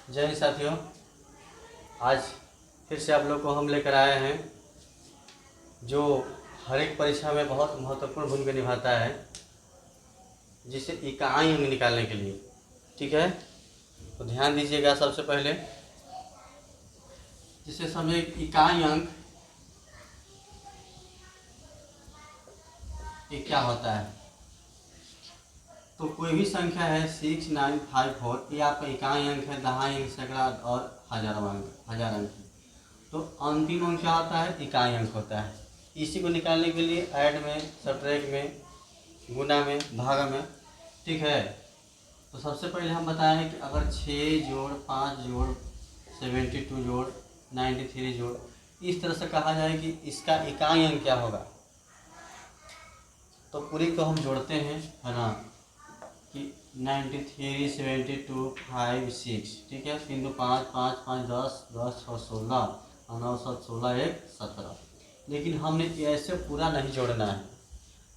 जय हिंद साथियों, आज फिर से आप लोग को हम लेकर आए हैं जो हर एक परीक्षा में बहुत महत्वपूर्ण भूमिका निभाता है, जिसे इकाई अंक निकालने के लिए। ठीक है, तो ध्यान दीजिएगा। सबसे पहले जिसे समझे इकाई अंक ये क्या होता है। तो कोई भी संख्या है 6, 9, 5, 4, ये आपका इकाई अंक है। दहाई अंक, सैकड़ा और हजार अंक है। तो अंतिम अंक क्या होता है? इकाई अंक होता है। इसी को निकालने के लिए ऐड में, सब्ट्रैक्ट में, गुना में, भागा में। ठीक है, तो सबसे पहले हम बताएं कि अगर 6 जोड़ 5 जोड़ 72 जोड़ 93 जोड़, इस तरह से कहा जाए कि इसका इकाई अंक क्या होगा, तो पूरी को हम जोड़ते हैं, है ना, कि 93, 72, 5, 6। ठीक है, 3 2 5, 5 5 10, 10 6 16, 9 7 16, 1 17। लेकिन हमने ऐसे पूरा नहीं जोड़ना है।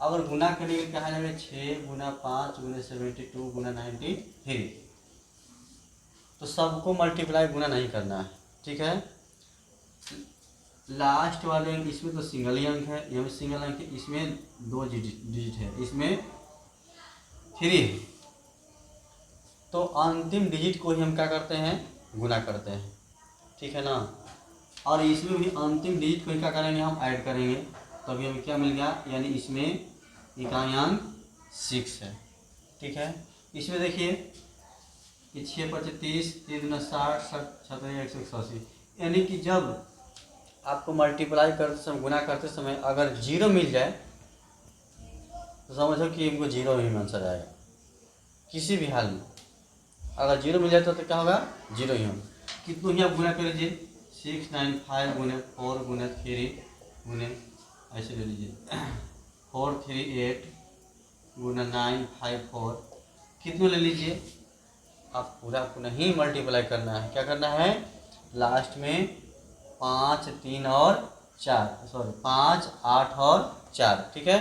अगर गुना करेंगे कहा जाएगा 6 गुना 5 गुना 72 गुना 93, तो सबको मल्टीप्लाई गुना नहीं करना है। ठीक है, लास्ट वाले अंक इसमें तो सिंगल ही अंक है, यह भी सिंगल अंक है, इसमें 2 डिजिट है, इसमें 3 है। तो अंतिम डिजिट को ही हम क्या करते हैं? गुना करते हैं। ठीक है ना, और इसमें भी अंतिम डिजिट को क्या करेंगे? हम ऐड करेंगे, तो अभी हमें क्या मिल गया, यानी इसमें इकाई अंक 6 है। ठीक है, इसमें देखिए कि 6 5 30, 3 दूना 60, 60 180, यानी कि जब आपको मल्टीप्लाई करते समय, गुना करते समय अगर 0 मिल जाए तो समझो कि इनको 0 ही आंसर आएगा। किसी भी हाल में अगर 0 मिल जाए तो क्या होगा? 0 ही होगा। कितनों ही आप गुना कर लीजिए, 6 9 5 गुने 4 गुने 3 गुने, ऐसे ले लीजिए 4 3 8 गुना 9 5 4, कितनों ले लीजिए। आप पूरा को नहीं मल्टीप्लाई करना है, क्या करना है? लास्ट में 5 3 और 4, सॉरी 5 8 और 4। ठीक है,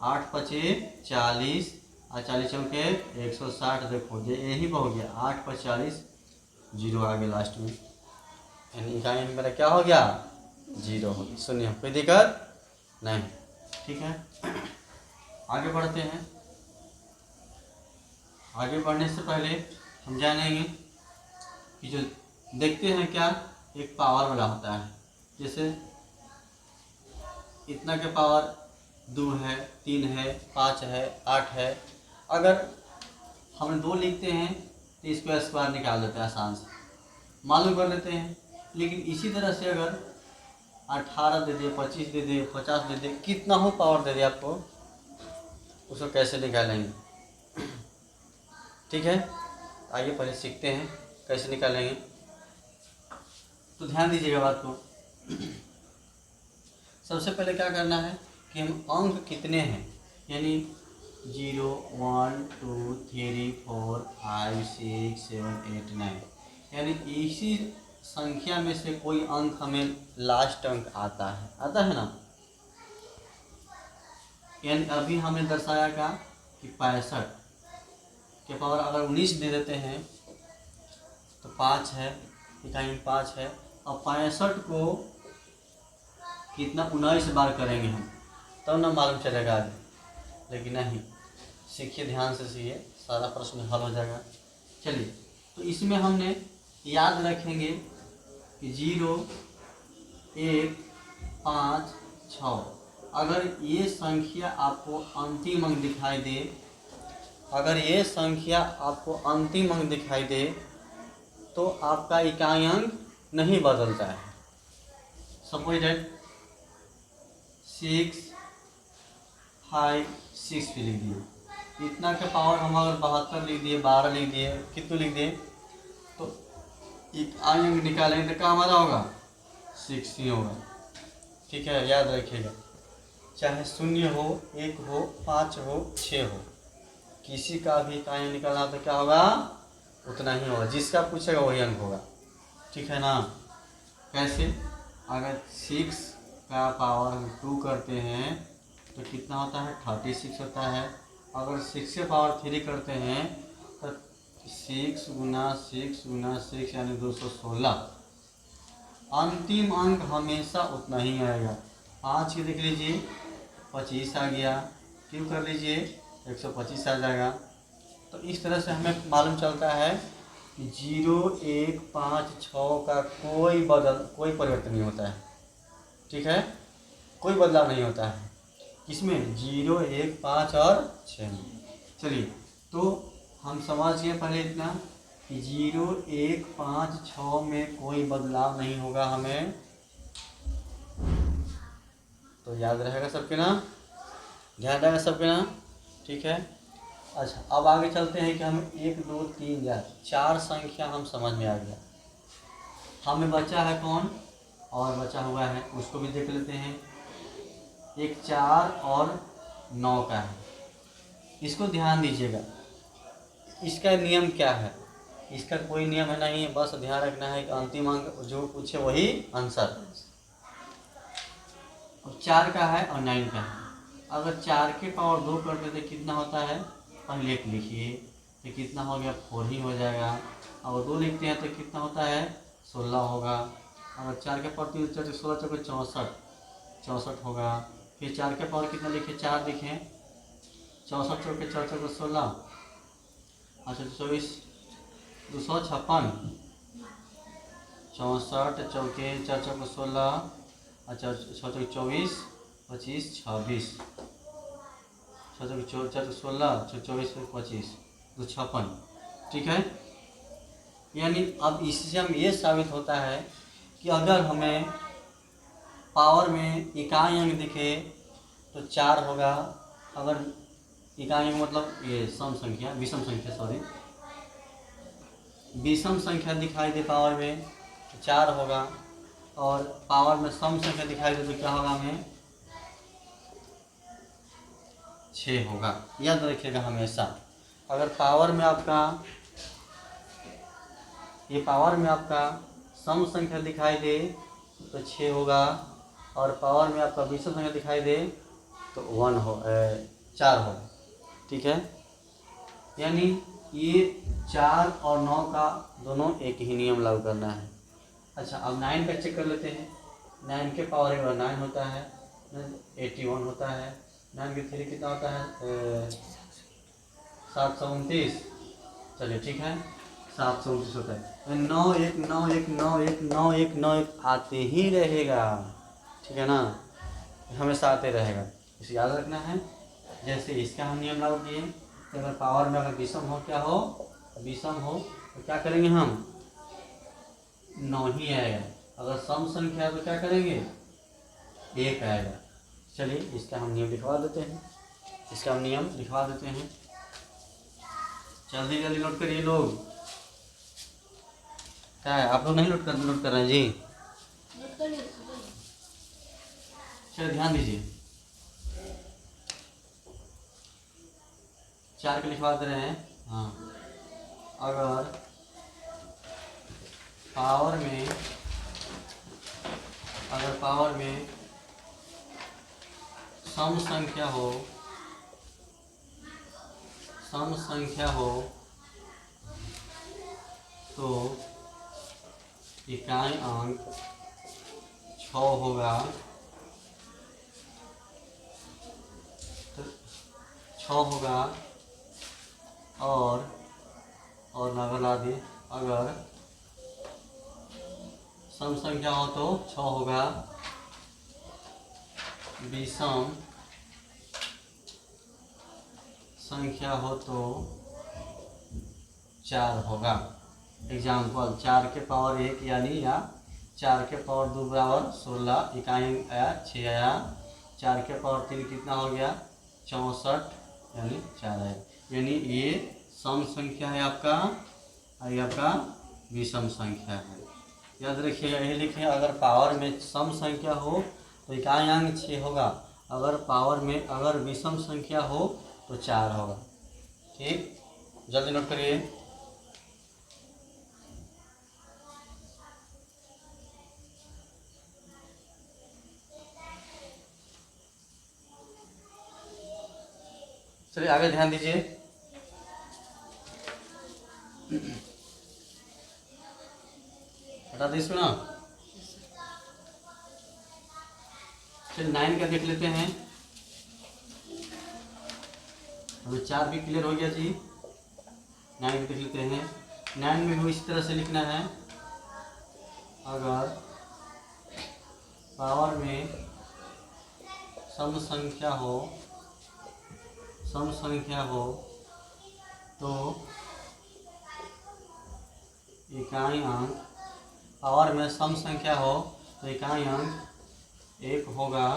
8 5 40 और 40 चौके 160। देखो ये यही हो गया, 8 पर 40, 0 आ गया लास्ट में, यानी इकाई अंक मेरा क्या हो गया? 0 हो गया। सुनिए, कोई दिक्कत नहीं। ठीक है, आगे बढ़ते हैं। आगे बढ़ने से पहले हम जानेंगे कि जो देखते हैं क्या, एक पावर वाला होता है। जैसे इतना के पावर 2 है, 3 है, 5 है, 8 है। अगर हम 2 लिखते हैं तो इसको स्क्वायर निकाल देते हैं, आसान से मालूम कर लेते हैं। लेकिन इसी तरह से अगर 18 दे दे, 25 दे दे, 50 दे दे, कितना हो पावर दे दे आपको, उसको कैसे निकालेंगे? ठीक है, आइए पहले सीखते हैं कैसे निकालेंगे। तो ध्यान दीजिएगा बात को। सबसे पहले क्या करना है कि हम अंक कितने हैं, यानी 0 1 2 3 4 5 6 7 8 9, यानी इसी संख्या में से कोई अंक हमें लास्ट अंक आता है ना। यानी अभी हमने दर्शाया क्या कि 65 के पावर अगर 19 दे देते हैं तो 5 है, इकाई में 5 है। और 65 को कितना 19 बार करेंगे हम, तब ना मालूम चलेगा आगे। लेकिन नहीं, सीखिए, ध्यान से सीखिए, सारा प्रश्न हल हो जाएगा। चलिए, तो इसमें हमने याद रखेंगे कि 0 1 5 6। अगर ये संख्या आपको अंतिम अंक दिखाई दे, अगर ये संख्या आपको अंतिम अंक दिखाई दे तो आपका इकाई अंक नहीं बदलता है। सपोज दैट 6 5 6 भी लिख दिए, इतना के पावर हम अगर 72 लिख दिए, 12 लिख दिए, कितने लिख दिए, तो इकाई अंक निकालेंगे तो क्या हमारा होगा? 6 ही होगा। ठीक है, याद रखिएगा, चाहे 0 हो, 1 हो, 5 हो, 6 हो, किसी का भी इकाई अंक निकालना तो क्या होगा? उतना ही होगा, जिसका पूछेगा वही अंक होगा। ठीक है ना। कैसे? अगर 6 का पावर हम 2 करते हैं तो कितना होता है? 36 होता है। अगर 6 के पावर 3 करते हैं तो 6 गुना 6 गुना 6 यानी 216। अंतिम अंक हमेशा उतना ही आएगा। 5 की देख लीजिए 25 आ गया, क्यों कर लीजिए 125 आ जाएगा। तो इस तरह से हमें मालूम चलता है कि 0 1 5 6 का कोई परिवर्तन नहीं होता है। ठीक है, कोई बदलाव नहीं होता है किसमें, 0 1 5 और 6 में। चलिए, तो हम समझ गए पहले इतना कि 0 1 5 6 में कोई बदलाव नहीं होगा हमें, तो याद रहेगा सबके ना, ध्यान रहेगा सबके ना। ठीक है, अच्छा अब आगे चलते हैं कि हम 1 2 3 या 4 संख्या हम समझ में आ गया। हमें बचा है कौन, और बचा हुआ है उसको भी देख लेते हैं। एक 4 और 9 का है, इसको ध्यान दीजिएगा। इसका नियम क्या है, इसका कोई नियम है नहीं, बस ध्यान रखना है कि अंतिम अंक जो पूछे वही आंसर। अब 4 का है और 9 का है, अगर 4 के पावर 2 करते तो कितना होता है, पहले लिखिए तो कितना हो गया 4 ही हो जाएगा। और 2 लिखते हैं तो कितना होता है 16 होगा। अगर 4 के पावर 3 16 चौके 64 होगा। फिर 4 के पावर कितना लिखे, 4 लिखें, 64 चौके 4 चौके 16, अच्छा 24 256, 64 चौके 4 चौके 16, अच्छा 6 चौके 24 25 26, 6 चौके 4 16 24 25 256। ठीक है, यानी अब इससे हम ये साबित होता है कि अगर हमें पावर में इकाई अंक दिखे तो 4 होगा। अगर इकाई अंक मतलब ये विषम संख्या विषम संख्या दिखाई दे पावर में तो 4 होगा, और पावर में सम संख्या दिखाई दे तो क्या होगा हमें 6 होगा। याद रखिएगा हमेशा, अगर पावर में आपका सम संख्या दिखाई दे तो 6 होगा, और पावर में आपका विषम संख्या दिखाई दे तो 4 होगा। ठीक है, यानी ये 4 और 9 का दोनों एक ही नियम लागू करना है। अच्छा अब 9 का चेक कर लेते हैं। 9 के पावर 9 होता है, 81 होता है। 9 के 3 कितना होता है 729। चलिए ठीक है, 729 होता है। 9 1 9 1 9 1 9 1 9 1 आते ही रहेगा। ठीक है ना, हमेशा आते रहेगा, इसे याद रखना है। जैसे इसका हम नियम लागू किए, तो अगर पावर में अगर विषम हो तो क्या करेंगे हम 9 ही आएगा। अगर सम संख्या है तो क्या करेंगे 1 आएगा। चलिए इसका हम नियम लिखवा देते हैं, जल्दी जल्दी नोट करिए लोग। क्या है, आप लोग नहीं नोट कर रहे हैं जी, चलिए ध्यान दीजिए। 4 के लिखवा दे रहे हैं। हाँ, अगर पावर में सम संख्या हो तो इकाई अंक 6 होगा, तो 6 होगा, और नगला दी, अगर सम संख्या हो तो 6 होगा, विषम संख्या हो तो 4 होगा। एग्जाम्पल 4 के पावर 1 यानी या 4 के पावर 2 बराबर 16, इकाई आया 6 आया। 4 के पावर 3 कितना हो गया 64 यानी 4 आया। यानी ये सम संख्या है आपका, और ये आपका विषम संख्या है। याद रखिएगा, यही लिखें, अगर पावर में सम संख्या हो तो इकाई अंक 6 होगा, अगर विषम संख्या हो तो 4 होगा। ठीक, जल्दी नोट करिए। चलिए आगे ध्यान दीजिए। हटा दे इसको ना। चलिए 9 का देख लेते हैं। हमें 4 भी क्लियर हो गया जी। 9 देख लेते हैं। 9 में भी इसी तरह से लिखना है। अगर पावर में सम संख्या हो तो इकाई अंक, पावर में सम संख्या हो तो इकाई अंक 1 होगा।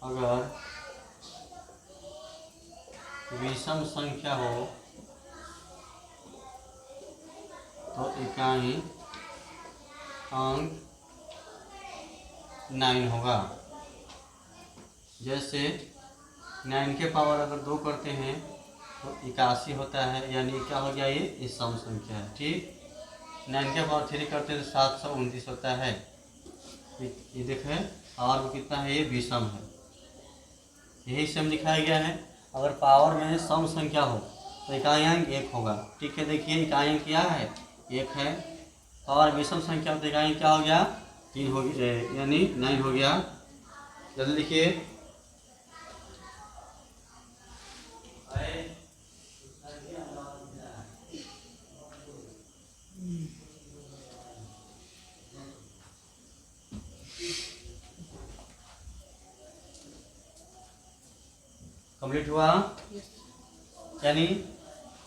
अगर विषम संख्या हो तो इकाई अंक 9 होगा। जैसे 9 के पावर अगर 2 करते हैं तो 81 होता है, यानी क्या हो गया, ये सम संख्या है। ठीक। 9 के पावर 3 करते हैं तो 729 होता है। ये देखें पावर में कितना है, ये विषम है। यही सम दिखाया गया है। अगर पावर में सम संख्या हो तो इकाई अंक 1 होगा। ठीक है, देखिए इकाई अंक क्या है, 1 है। पावर विषम संख्या हो तो इकाई अंक क्या हो गया, 3 हो गया, यानी 9 हो गया। जल्दी लिखिए। कंप्लीट हुआ। यानी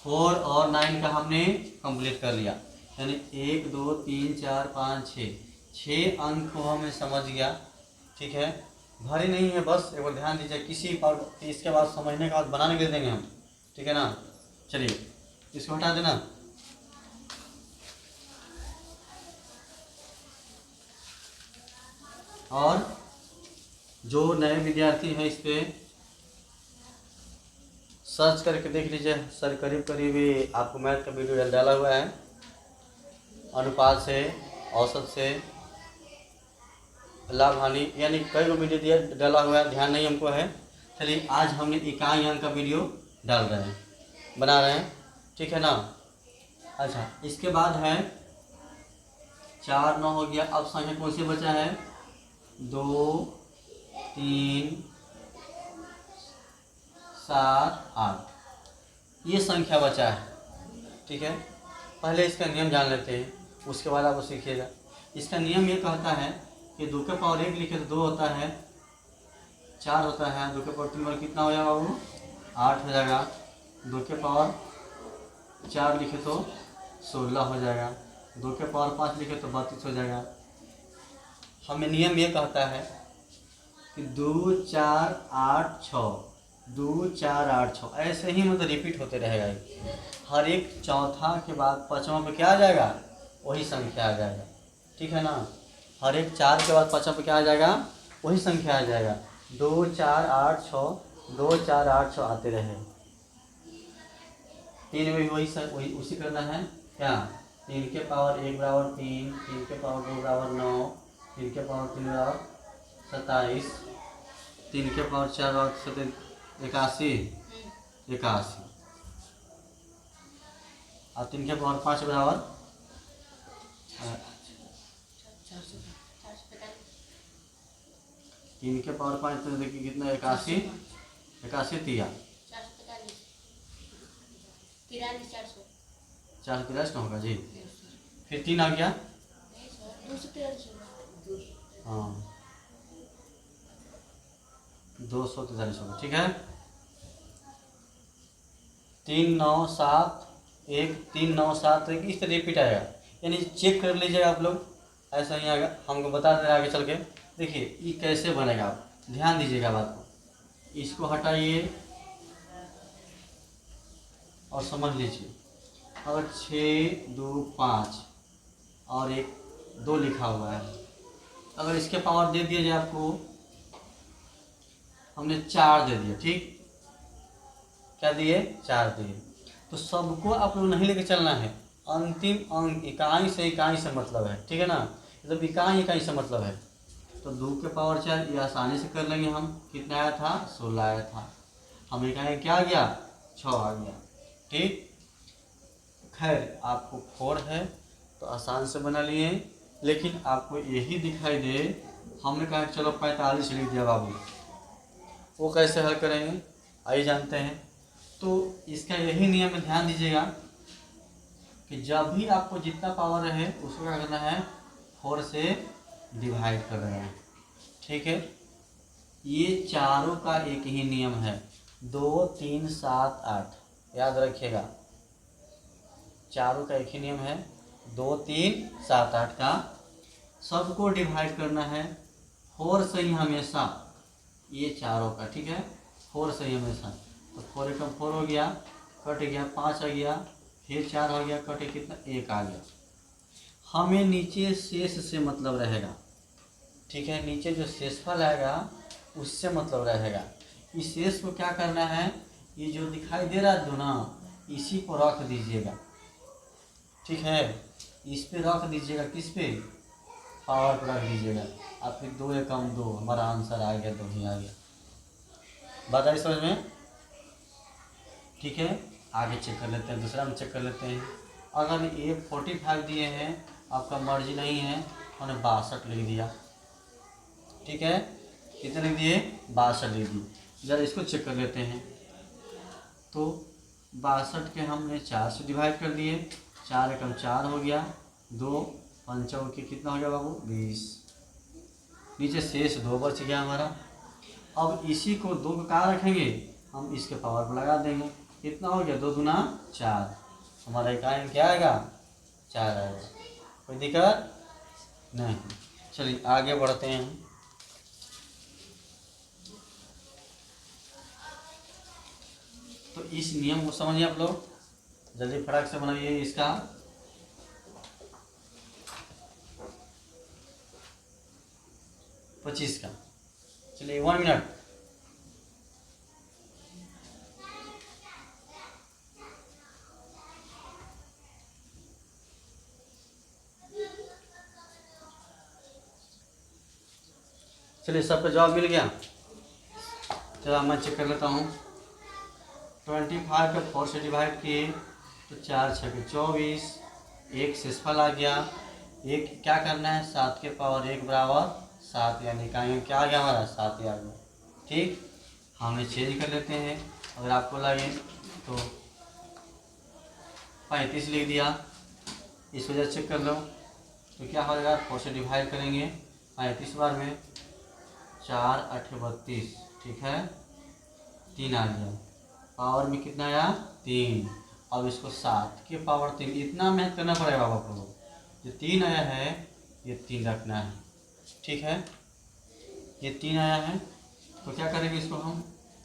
4 और 9 का हमने कंप्लीट कर लिया। यानी 1 2 3 4 5 6 अंक को हमें समझ गया। ठीक है, भारी नहीं है, बस एक बार ध्यान दीजिए। किसी पर इसके बाद समझने के बाद बनाने के लिए देंगे हम। ठीक है ना। चलिए इसको हटा देना। और जो नए विद्यार्थी हैं इस पर सर्च करके देख लीजिए। सर करीब करीब आपको मैथ का वीडियो डाला हुआ है, अनुपात से, औसत से, लाभ हानि, यानी कई गो वीडियो दिया डाला हुआ है, ध्यान नहीं हमको है। चलिए आज हमने इकाई अंक का वीडियो डाल रहे हैं, बना रहे हैं। ठीक है ना। अच्छा, इसके बाद है 4 9 हो गया। अब संख्या कौन सी बचा है, 2 3 7 8, ये संख्या बचा है। ठीक है, पहले इसका नियम जान लेते हैं, उसके बाद आप सीखिएगा। इसका नियम ये कहता है कि 2 के पावर 1 लिखे तो 2 होता है, 4 होता है। 2 के पावर 3 बार कितना हो जाएगा, वो 8 हो जाएगा। 2 के पावर 4 लिखे तो 16 हो जाएगा। 2 के पावर 5 लिखे तो 32 हो जाएगा। हमें नियम ये कहता है कि 2 4 8 6, 2 4 8 6, ऐसे ही मतलब रिपीट होते रहेगा। हर एक चौथा के बाद पाँचवा पे क्या आ जाएगा, वही संख्या आ जाएगा। ठीक है ना। हर एक 4 के बाद पाँचवा पे क्या आ जाएगा, वही संख्या आ जाएगा। 2 4 8 6, 2 4 8 6 आते रहे। 3 में भी वही उसी करना है। क्या, 3 के पावर 1 बराबर 3, 3 के पावर 2 बराबर 9, 3 के पावर 3 बराबर 27, 3 के पावर 4 बराबर 81, और 3 के पावर 5 बराबर 3 के पावर 5 तो देखिए कितना, 81 3 443 का होगा जी। फिर 3 आ गया, हाँ 243 होगा। ठीक है, 3 9 7 1, 3 9 7 1, इस तरह रिपीट आएगा। यानी चेक कर लीजिएगा आप लोग, ऐसा ही आएगा। हमको बता दे आगे चल के। देखिए ये कैसे बनेगा, आप ध्यान दीजिएगा बात को। इसको हटाइए और समझ लीजिए। अगर 6 2 5 और 1 2 लिखा हुआ है, अगर इसके पावर दे दिया जाए आपको, हमने 4 दे दिया। ठीक, क्या दिए, 4 दिए। तो सबको आप लोग नहीं लेके चलना है। अंतिम अंक इकाई से मतलब है। ठीक है ना, जब इकाई से मतलब है तो 2 के पावर 4 ये आसानी से कर लेंगे हम। कितना आया था, 16 आया था। हम इकाई क्या आ गया, 6 आ गया। ठीक। खैर आपको 4 है तो आसान से बना लिए, लेकिन आपको यही दिखाई दे, हमने कहा चलो 45 लिख दिया बाबू, वो कैसे हल करेंगे आइए जानते हैं। तो इसका यही नियम है, ध्यान दीजिएगा कि जब भी आपको जितना पावर रहे उसको क्या करना है, 4 से डिवाइड कर देना है। ठीक है, ये चारों का एक ही नियम है, 2 3 7 8, याद रखिएगा चारों का एक ही नियम है, 2 3 7 8 का सबको डिवाइड करना है 4 से ही हमेशा, ये चारों का। ठीक है, 4 से ही हमेशा। तो 4 एकम 4 हो गया, कट गया, 5 आ गया, फिर 4 हो गया, कटे कितना 1 आ गया। हमें नीचे शेष से मतलब रहेगा। ठीक है, नीचे जो शेषफल आएगा उससे मतलब रहेगा। इस शेष को क्या करना है, ये जो दिखाई दे रहा है 2 ना, इसी को रख दीजिएगा। ठीक है, इस पे रख दीजिएगा, किस पे, पावर पर रख दीजिएगा। अब फिर 2 एकम 2, हमारा आंसर आ गया, 2 ही आ गया। बात आई समझ में। ठीक है, आगे चेक कर लेते हैं, दूसरा में चेक कर लेते हैं। अगर ये 45 दिए हैं, आपका मर्जी नहीं है, उन्होंने 62 लिख दिया। ठीक है, कितने लिख दिए, 62 लिख दिए। जरा इसको चेक कर लेते हैं। तो 62 के हमने 4 से डिवाइड कर दिए, 4 एकम 4 हो गया, 2 पंचों के कितना हो गया बाबू 20, नीचे शेष 2 बच गया हमारा। अब इसी को 2 को कहाँ रखेंगे, हम इसके पावर पर लगा देंगे, कितना हो गया 2 दूना 4, हमारा इकाई क्या आएगा 4 आएगा। कोई दिक्कत नहीं। चलिए आगे बढ़ते हैं। तो इस नियम को समझिए आप लोग, जल्दी फटाक से बनाइए इसका। पच्चीस का, चलिए 1 मिनट। चलिए सबका जवाब मिल गया। चलो मैं चेक कर लेता हूँ। 25 को 4 से डिवाइड किए तो 4 6 के 24, एक शेषफल आ गया। एक क्या करना है, 7 के पावर 1 बराबर 7, यानी इकाई क्या आ गया हमारा 7 ही आ गया। ठीक, हम चेंज कर लेते हैं। अगर आपको लगे तो 35 लिख दिया, इस वजह से चेक कर लो। तो क्या हो जाएगा, 4 से डिवाइड करेंगे 35 बार में, 4 8 32। ठीक है, 3 आ गया, पावर में कितना आया 3। अब इसको 7 के पावर 3, इतना मेहनत करना पड़ेगा बाबा को। जो 3 आया है ये 3 रखना है। ठीक है, ये 3 आया है तो क्या करेंगे इसको हम,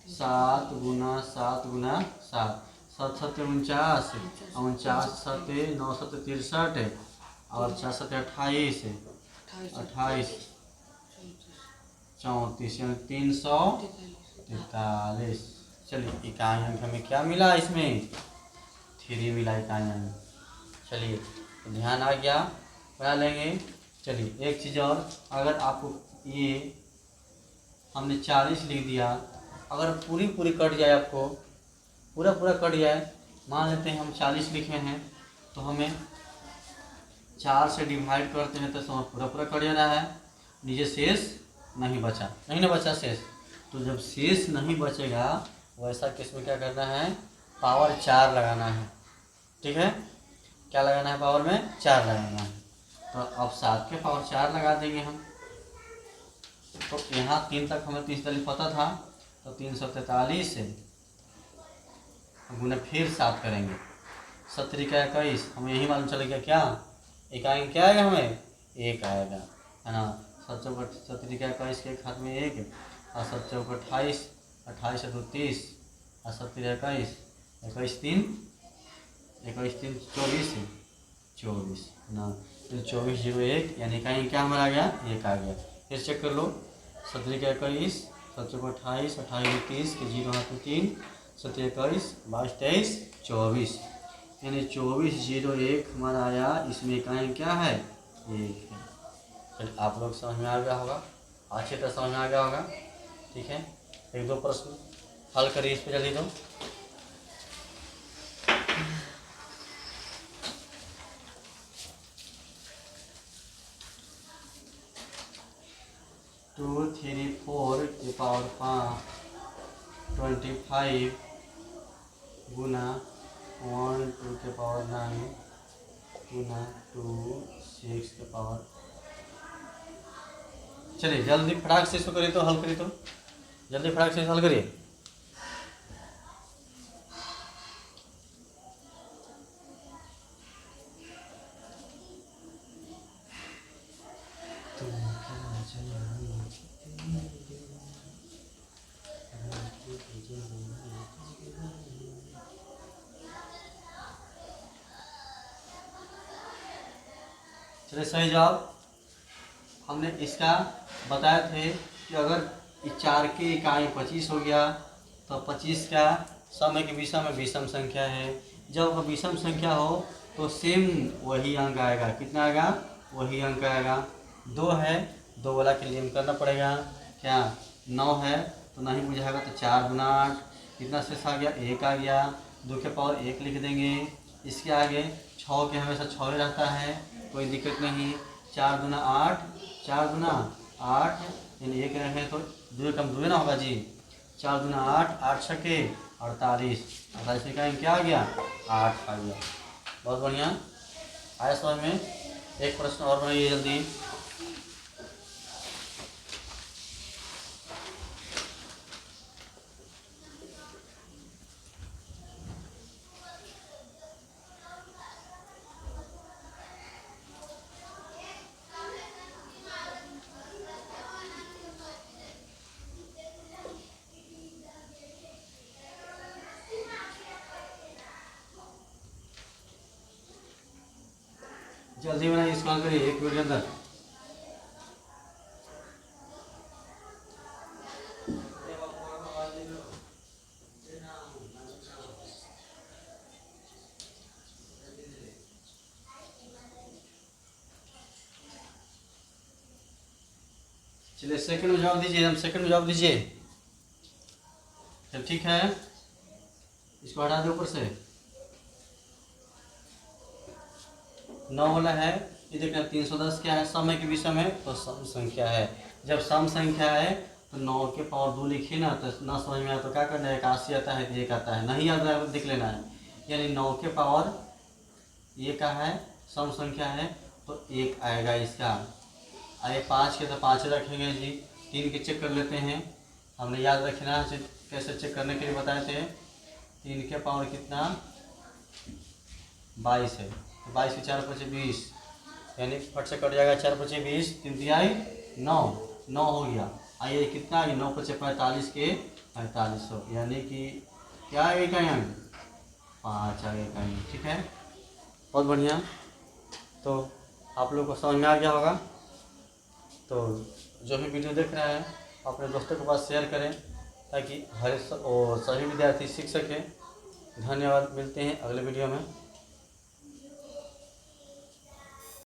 7 गुना 7 गुना 7, 7 7 49, 49 7 9 7 63, और 4 7 28, 28 34, यानी 343। चलिए इकाई अंक हमें क्या मिला, इसमें 3 मिला इकाई अंक। चलिए तो ध्यान आ गया, बना लेंगे। चलिए एक चीज़ और, अगर आपको ये हमने 40 लिख दिया, अगर पूरी कट जाए, आपको पूरा कट जाए, मान लेते हैं हम 40 लिखे हैं, तो हमें 4 से डिवाइड करते हैं तो पूरा कट जाना है, नीचे शेष नहीं बचा, नहीं ना बचा शेष। तो जब शेष नहीं बचेगा वैसा केस में क्या करना है, पावर 4 लगाना है। ठीक है, क्या लगाना है, पावर में 4 लगाना है। तो अब 7 के पावर 4 लगा देंगे हम। तो यहाँ 3 तक हमें 343 पता था, तो 343 से गुना फिर 7 करेंगे, 7 का 21, हमें यही मालूम चलेगा क्या, इकाई क्या आएगा, हमें 1 आएगा, है ना। 7 चौक 7 का 21 के एक हाथ में 1, और 7 चौक 28, 28 2 30, और 7 21, 21 3 24 ना, तो 24 0 1, यानी इकाई क्या हमारा आ गया 1 आ गया। फिर चेक कर लो, 7 का 21, 7 चौक 28, 28 30 के 0 हाथ में 3, 7 21 22 23 24, यानी 24 0 1 हमारा आया। इसमें इकाई क्या है, 1 है। चलिए आप लोग समझ में आ गया होगा, अच्छी तरह समझ में आ गया होगा। ठीक है, 1 2 प्रश्न हल करिए इस पर जल्दी। तो 2 3 4 की पावर 5 25 गुना 1 2 के पावर 9 गुना 2 6 के पावर। चलिए जल्दी फटाक से इसको करिए, तो हल करिए, तो जल्दी फटाक से हल करिए। चलिए सही जवाब हमने इसका बताए थे कि अगर 4 की इकाई 25 हो गया तो 25 का समय के विषम में विषम संख्या है। जब वह विषम संख्या हो तो सेम वही अंक आएगा। कितना आएगा? वही अंक आएगा। 2 है, 2 वाला के लिए हम करना पड़ेगा क्या? 9 है तो नहीं बुझाएगा तो 4 गुना 8 कितना शेष आ गया? 1 आ गया। 2 के पावर 1 लिख देंगे। इसके आगे 6 के हमेशा 6 रहता है, कोई दिक्कत नहीं। 4 गुना 8 4 गुना 8 यानी 1 रहे तो 2 कम 2 ना होगा जी। 4 गुना 8 8 छके 48 48 निकालेंगे क्या आ गया? 8 आ गया। बहुत बढ़िया। आया समझ में? एक प्रश्न और बनाइए जल्दी। जल्दी बनाइए, इसको हल करिए 1 मिनट के अंदर। चलिए सेकंड में जवाब दीजिए, हम सेकंड में जवाब दीजिए। चल ठीक है, इसको हटा दो ऊपर से। 9 वाला है, ये देखना 310 क्या है? समय के विषय में तो सम संख्या है। जब सम संख्या है तो 9 के पावर 2 लिखिए ना, तो ना समझ में आया तो क्या करना है? 81 आता है तो 1 आता है, नहीं याद आया देख लेना है। यानी 9 के पावर 1 का है, सम संख्या है तो 1 आएगा इसका। आइए 5 के तो 5 रखेंगे जी। 3 के चेक कर लेते हैं, हमने याद रखना कैसे चेक करने के लिए बताए थे। 3 के पावर कितना? 22 है, तो 22 के 4 पचे 20 यानी फट से कट जाएगा। 4 पचे 20, 3 तिहाई 9 9 हो गया। आइए कितना आ गया? 9 पचे 45 के 4500 यानी कि क्या आ गया यहाँ? 5 आ गया। ठीक है, बहुत बढ़िया। तो आप लोग को समझ में आ गया होगा। तो जो भी वीडियो देख रहे हैं अपने दोस्तों के पास शेयर करें ताकि हर सभी विद्यार्थी सीख सकें। धन्यवाद, मिलते हैं अगले वीडियो में।